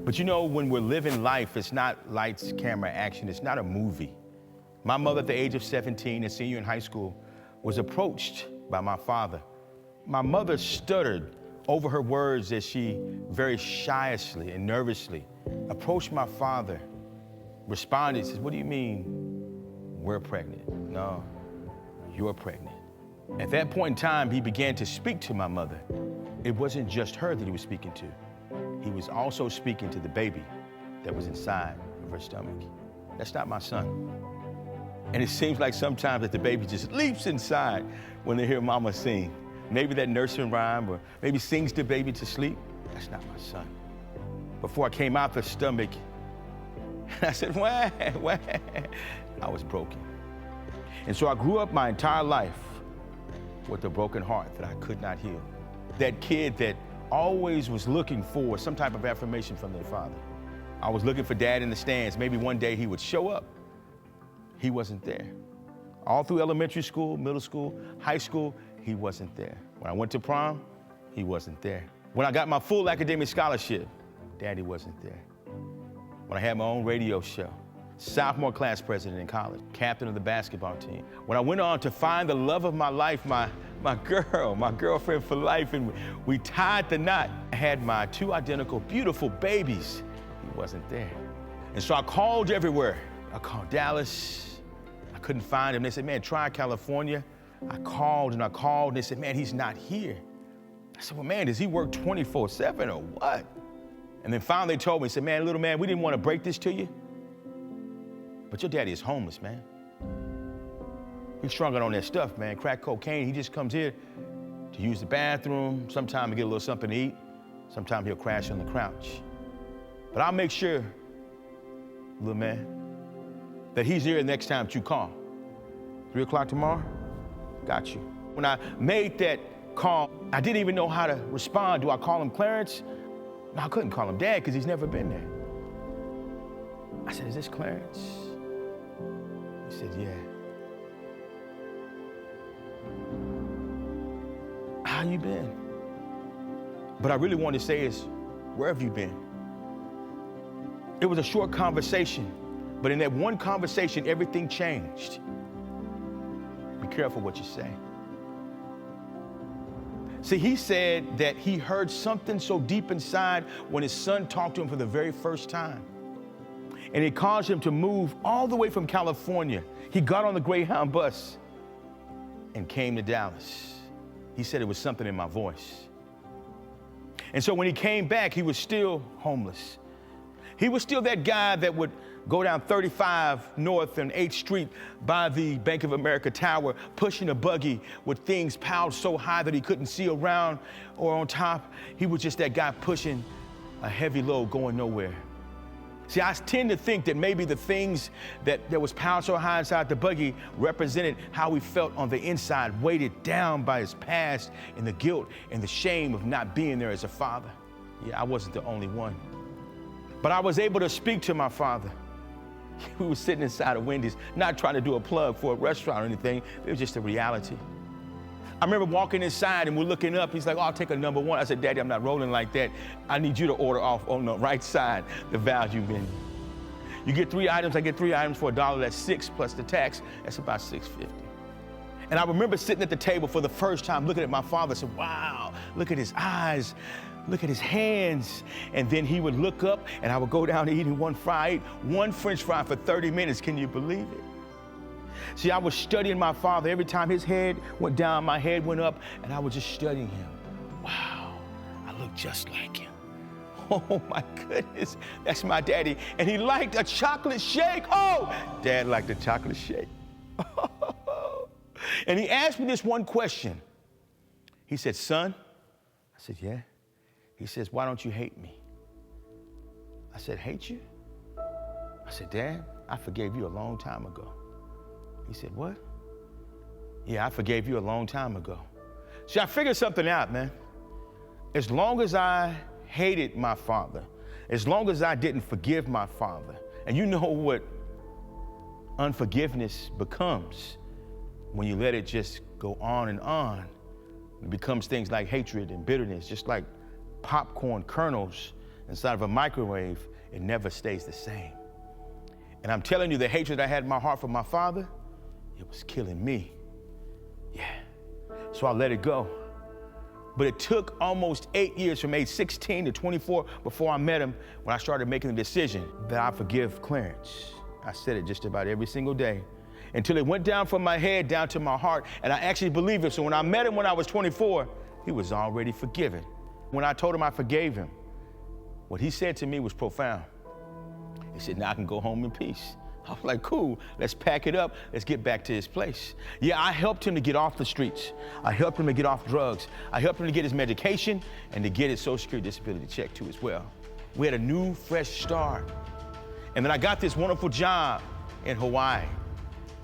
But you know, when we're living life, it's not lights, camera, action. It's not a movie. My mother at the age of 17, a senior in high school, was approached by my father. My mother stuttered over her words as she very shyly and nervously approached my father, responded, says, "What do you mean we're pregnant?" "No, you're pregnant." At that point in time, he began to speak to my mother. It wasn't just her that he was speaking to. He was also speaking to the baby that was inside of her stomach. "That's not my son." And it seems like sometimes that the baby just leaps inside when they hear mama sing. Maybe that nursery rhyme, or maybe sings the baby to sleep. "That's not my son." Before I came out the stomach, I said, wah. I was broken. And so I grew up my entire life with a broken heart that I could not heal. That kid that always was looking for some type of affirmation from their father. I was looking for dad in the stands. Maybe one day he would show up. He wasn't there. All through elementary school, middle school, high school, he wasn't there. When I went to prom, he wasn't there. When I got my full academic scholarship, daddy wasn't there. When I had my own radio show, sophomore class president in college, captain of the basketball team. When I went on to find the love of my life, my girlfriend for life, and we tied the knot. I had my 2 identical, beautiful babies. He wasn't there. And so I called everywhere. I called Dallas. I couldn't find him. They said, "Man, try California." I called and I called, and they said, "Man, he's not here." I said, "Well, man, does he work 24/7 or what?" And then finally they told me, said, "Man, little man, we didn't want to break this to you, but your daddy is homeless, man. He's struggling on that stuff, man, crack cocaine. He just comes here to use the bathroom, sometime to get a little something to eat. Sometime he'll crash on the couch. But I'll make sure, little man, that he's here the next time that you call. 3 o'clock tomorrow? Got you." When I made that call, I didn't even know how to respond. Do I call him Clarence? No, I couldn't call him Dad because he's never been there. I said, "Is this Clarence?" He said, "Yeah." "How you been?" But I really wanted to say is, "Where have you been?" It was a short conversation, but in that one conversation, everything changed. Be careful what you say. See, he said that he heard something so deep inside when his son talked to him for the very first time. And it caused him to move all the way from California. He got on the Greyhound bus and came to Dallas. He said it was something in my voice. And so when he came back, he was still homeless. He was still that guy that would go down 35 North and 8th Street by the Bank of America Tower, pushing a buggy with things piled so high that he couldn't see around or on top. He was just that guy pushing a heavy load going nowhere. See, I tend to think that maybe the things that was piled so high inside the buggy represented how he felt on the inside, weighted down by his past and the guilt and the shame of not being there as a father. Yeah, I wasn't the only one. But I was able to speak to my father. We were sitting inside of Wendy's, not trying to do a plug for a restaurant or anything. It was just a reality. I remember walking inside and we're looking up. He's like, "Oh, I'll take a number 1. I said, "Daddy, I'm not rolling like that. I need you to order off on the right side, the value menu. You get 3 items, I get 3 items for $1. That's 6 plus the tax. That's about $6.50. And I remember sitting at the table for the first time, looking at my father, said, "Wow, look at his eyes. Look at his hands." And then he would look up and I would go down to eating 1 fry. I ate 1 French fry for 30 minutes. Can you believe it? See, I was studying my father. Every time his head went down, my head went up, and I was just studying him. Wow, I look just like him. Oh my goodness, that's my daddy. And he liked a chocolate shake. Oh, Dad liked a chocolate shake. And he asked me this one question. He said, "Son," I said, "Yeah." He says, "Why don't you hate me?" I said, "Hate you?" I said, "Dad, I forgave you a long time ago." He said, "What?" "Yeah, I forgave you a long time ago." See, I figured something out, man. As long as I hated my father, as long as I didn't forgive my father, and you know what unforgiveness becomes when you let it just go on and on. It becomes things like hatred and bitterness, just like popcorn kernels inside of a microwave, it never stays the same. And I'm telling you, the hatred I had in my heart for my father, it was killing me. Yeah. So I let it go. But it took almost 8 years from age 16 to 24 before I met him when I started making the decision that I forgive Clarence. I said it just about every single day until it went down from my head down to my heart, and I actually believed it. So when I met him when I was 24, he was already forgiven. When I told him I forgave him, what he said to me was profound. He said, now I can go home in peace. I was like, cool, let's pack it up. Let's get back to his place. Yeah, I helped him to get off the streets. I helped him to get off drugs. I helped him to get his medication and to get his Social Security disability check too as well. We had a new, fresh start. And then I got this wonderful job in Hawaii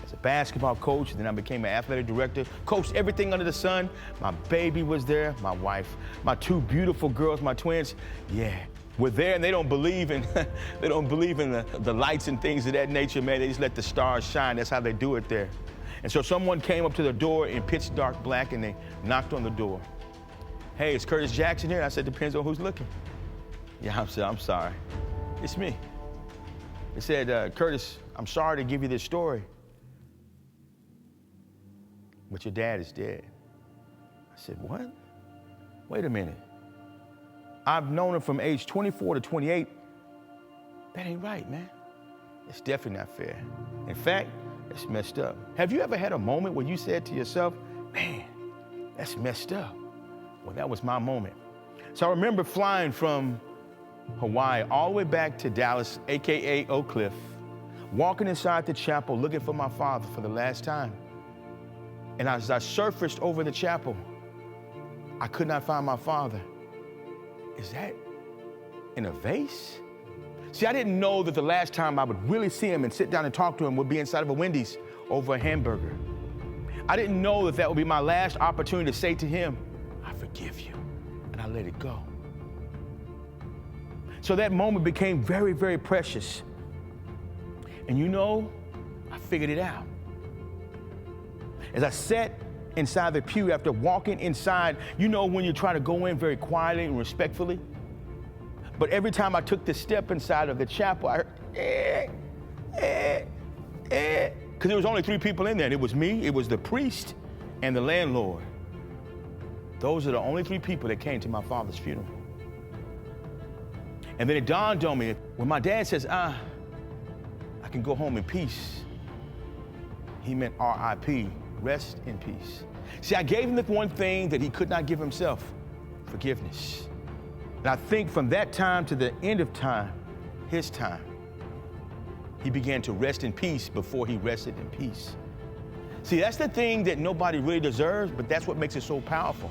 as a basketball coach, and then I became an athletic director, coached everything under the sun. My baby was there, my wife, my two beautiful girls, my twins. Yeah. We're there, and they don't believe in the lights and things of that nature, man. They just let the stars shine. That's how they do it there. And so someone came up to the door in pitch dark black, and they knocked on the door. Hey, is Curtis Jackson here? I said, depends on who's looking. Yeah, I'm sorry. It's me. They said, Curtis, I'm sorry to give you this story, but your dad is dead. I said, what? Wait a minute. I've known him from age 24 to 28. That ain't right, man. It's definitely not fair. In fact, it's messed up. Have you ever had a moment where you said to yourself, man, that's messed up? Well, that was my moment. So I remember flying from Hawaii all the way back to Dallas, AKA Oak Cliff, walking inside the chapel looking for my father for the last time. And as I surfaced over the chapel, I could not find my father. Is that in a vase? See, I didn't know that the last time I would really see him and sit down and talk to him would be inside of a Wendy's over a hamburger. I didn't know that that would be my last opportunity to say to him, I forgive you, and I let it go. So that moment became very, very precious. And you know, I figured it out. As I sat inside the pew after walking inside, you know when you try to go in very quietly and respectfully? But every time I took the step inside of the chapel, I heard, because there was only 3 people in there. And it was me, it was the priest, and the landlord. Those are the only 3 people that came to my father's funeral. And then it dawned on me, when my dad says, I can go home in peace, he meant R.I.P., rest in peace. See, I gave him the one thing that he could not give himself, forgiveness. And I think from that time to the end of time, his time, he began to rest in peace before he rested in peace. See, that's the thing that nobody really deserves, but that's what makes it so powerful.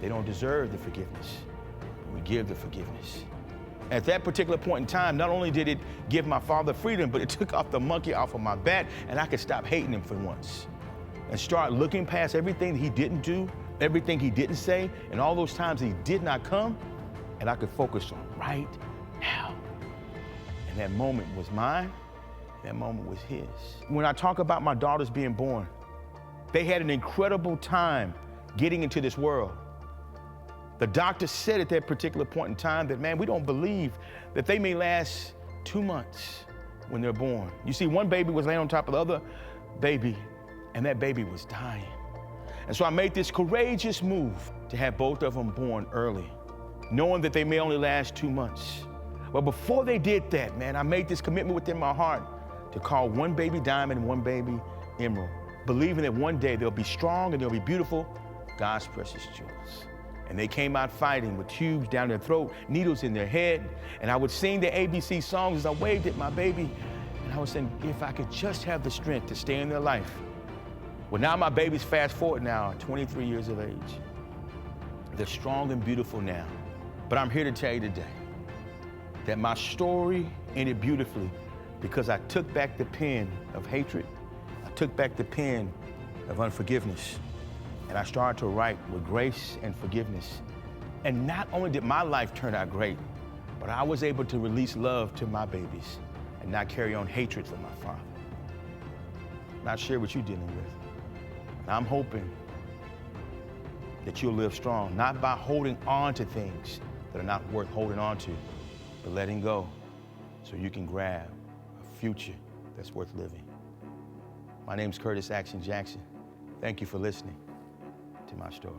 They don't deserve the forgiveness, but we give the forgiveness. At that particular point in time, not only did it give my father freedom, but it took off the monkey off of my back, and I could stop hating him for once and start looking past everything he didn't do, everything he didn't say, and all those times he did not come, and I could focus on right now. And that moment was mine, that moment was his. When I talk about my daughters being born, they had an incredible time getting into this world. The doctor said at that particular point in time that, man, we don't believe that they may last 2 months when they're born. You see, one baby was laying on top of the other baby, and that baby was dying. And so I made this courageous move to have both of them born early, knowing that they may only last 2 months. But before they did that, man, I made this commitment within my heart to call one baby Diamond and one baby Emerald, believing that one day they'll be strong and they'll be beautiful, God's precious jewels. And they came out fighting with tubes down their throat, needles in their head, and I would sing the ABC songs as I waved at my baby, and I was saying, if I could just have the strength to stay in their life. Well, now my babies, fast forward now, 23 years of age. They're strong and beautiful now. But I'm here to tell you today that my story ended beautifully because I took back the pen of hatred. I took back the pen of unforgiveness. And I started to write with grace and forgiveness. And not only did my life turn out great, but I was able to release love to my babies and not carry on hatred for my father. Not share what you're dealing with. And I'm hoping that you'll live strong, not by holding on to things that are not worth holding on to, but letting go so you can grab a future that's worth living. My name's Curtis Action Jackson. Thank you for listening to my story.